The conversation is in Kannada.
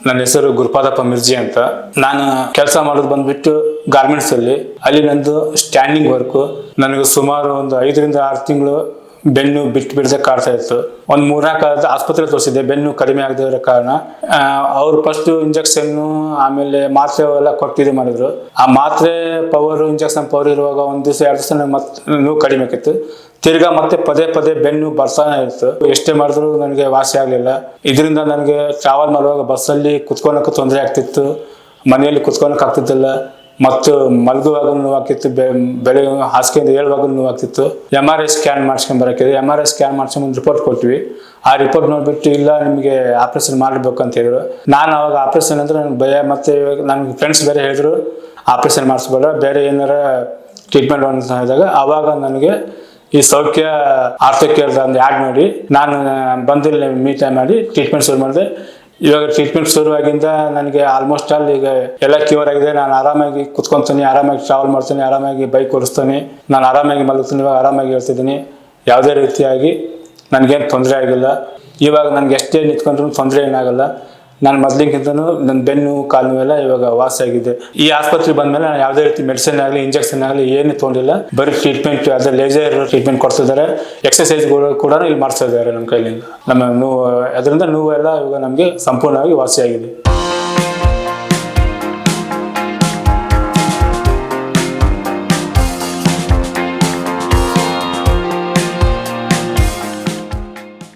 ನನ್ನ ಹೆಸರು ಗುರುಪಾದಪ್ಪ ಮಿರ್ಜಿ ಅಂತ. ನಾನು ಕೆಲಸ ಮಾಡೋದು ಬಂದ್ಬಿಟ್ಟು ಗಾರ್ಮೆಂಟ್ಸ್ ಅಲ್ಲಿ ನಂದು ಸ್ಟ್ಯಾಂಡಿಂಗ್ ವರ್ಕ್. ನನಗೆ ಸುಮಾರು ಒಂದು 5 ರಿಂದ 6 ತಿಂಗಳು ಬೆನ್ನು ಬಿಡದೆ ಕಾಡ್ತಾ ಇತ್ತು. ಒಂದು 3-4 ಆಸ್ಪತ್ರೆ ತೋರಿಸಿದ್ದೆ, ಬೆನ್ನು ಕಡಿಮೆ ಆಗದೆ ಇರೋ ಕಾರಣ. ಅವ್ರು ಫಸ್ಟ್ ಇಂಜೆಕ್ಷನ್ ಆಮೇಲೆ ಮಾತ್ರೆ ಎಲ್ಲ ಕೊಟ್ಟಿದ್ದು ಮಾಡಿದ್ರು. ಆ ಮಾತ್ರೆ ಪವರ್, ಇಂಜೆಕ್ಷನ್ ಪವರ್ ಇರುವಾಗ 1 ದಿವಸ 2 ದಿವಸ ಮತ್ತೆ ನೋವು ಕಡಿಮೆ ಆಗಿತ್ತು. ತಿರ್ಗಾ ಮತ್ತೆ ಪದೇ ಬೆನ್ನು ಬರ್ತಾನೆ ಇತ್ತು. ಎಷ್ಟೇ ಮಾಡಿದ್ರು ನನಗೆ ವಾಸಿ ಆಗಲಿಲ್ಲ. ಇದರಿಂದ ನನಗೆ ಟ್ರಾವೆಲ್ ಮಾಡುವಾಗ ಬಸ್ಸಲ್ಲಿ ಕುತ್ಕೊಳಕ್ಕೆ ತೊಂದರೆ ಆಗ್ತಿತ್ತು, ಮನೆಯಲ್ಲಿ ಕುತ್ಕೊಳಕ್ಕೆ ಆಗ್ತಿದ್ದಿಲ್ಲ, ಮತ್ತು ಮಲಗುವಾಗ ನೋವಾಗ್ತಿತ್ತು, ಬೆಳಗ್ಗೆ ಹಾಸಿಗೆಯಿಂದ ಏಳುವಾಗ ನೋವಾಗ್ತಿತ್ತು. MRI ಸ್ಕ್ಯಾನ್ ಮಾಡ್ಸ್ಕೊಂಡ್ ಬರೋಕ್ಕಿದೆ. MRI ಸ್ಕ್ಯಾನ್ ಮಾಡ್ಸ್ಕೊಂಡ್ ರಿಪೋರ್ಟ್ ಕೊಟ್ವಿ. ಆ ರಿಪೋರ್ಟ್ ನೋಡ್ಬಿಟ್ಟು ಇಲ್ಲ ನಿಮಗೆ ಆಪರೇಷನ್ ಮಾಡಬೇಕು ಅಂತ ಹೇಳಿದ್ರು. ನಾನು ಅವಾಗ ಆಪರೇಷನ್ ಅಂದ್ರೆ ನನಗೆ ಭಯ. ಮತ್ತೆ ನನಗೆ ಫ್ರೆಂಡ್ಸ್ ಬೇರೆ ಹೇಳಿದ್ರು ಆಪರೇಷನ್ ಮಾಡಿಸ್ಬೇಡ, ಬೇರೆ ಏನಾರ ಟ್ರೀಟ್ಮೆಂಟ್ ಅಂತ ಹೇಳಿದಾಗ ಅವಾಗ ನನಗೆ ಈ ಸೌಖ್ಯ ಆರ್ಥೋ ಕೇರ್ ಒಂದು ಆ್ಯಡ್ ಮಾಡಿ ನಾನು ಬಂದಿಲ್ಲ ಮೀಟ್ ಮಾಡಿ ಟ್ರೀಟ್ಮೆಂಟ್ ಶುರು ಮಾಡಿದೆ. ಇವಾಗ ಟ್ರೀಟ್ಮೆಂಟ್ ಶುರುವಾಗಿಂದ ನನಗೆ ಆಲ್ಮೋಸ್ಟ್ ಆಲ್ ಈಗ ಎಲ್ಲ ಕ್ಯೂರ್ ಆಗಿದೆ. ನಾನು ಆರಾಮಾಗಿ ಕುತ್ಕೊಂತೀನಿ, ಆರಾಮಾಗಿ ಟ್ರಾವೆಲ್ ಮಾಡ್ತೀನಿ, ಆರಾಮಾಗಿ ಬೈಕ್ ಓಡಿಸ್ತೀನಿ, ನಾನು ಆರಾಮಾಗಿ ಮಲಗ್ತೀನಿ, ಇವಾಗ ಆರಾಮಾಗಿ ಹೇಳ್ತಿದ್ದೀನಿ. ಯಾವುದೇ ರೀತಿಯಾಗಿ ನನಗೇನು ತೊಂದರೆ ಆಗಿಲ್ಲ. ಇವಾಗ ನನಗೆ ಎಷ್ಟೇ ನಿಂತ್ಕೊಂಡ್ರೂ ತೊಂದರೆ ಏನಾಗಲ್ಲ. ನಾನು ಮೊದಲಿಗಿಂತನೂ ನನ್ನ ಬೆನ್ನು ಕಾಲು ಎಲ್ಲ ಇವಾಗ ವಾಸಿ ಆಗಿದೆ. ಈ ಆಸ್ಪತ್ರೆ ಬಂದಮೇಲೆ ನಾನು ಯಾವುದೇ ರೀತಿ ಮೆಡಿಸಿನ್ ಆಗಲಿ ಇಂಜೆಕ್ಷನ್ ಆಗಲಿ ಏನು ತೊಗೊಂಡಿಲ್ಲ. ಬರೀ ಟ್ರೀಟ್ಮೆಂಟ್, ಅದೇ ಲೇಸರ್ ಟ್ರೀಟ್ಮೆಂಟ್ ಕೊಡ್ತಿದ್ದಾರೆ. ಎಕ್ಸರ್ಸೈಸ್ಗಳು ಕೂಡ ಇಲ್ಲಿ ಮಾಡಿಸ್ತಾ ಇದ್ದಾರೆ ನಮ್ಮ ಕೈಲಿಂದ. ನಮ್ಮ ನೋವು, ಅದರಿಂದ ನೋವು ಎಲ್ಲ ಇವಾಗ ನಮಗೆ ಸಂಪೂರ್ಣವಾಗಿ ವಾಸಿಯಾಗಿದೆ.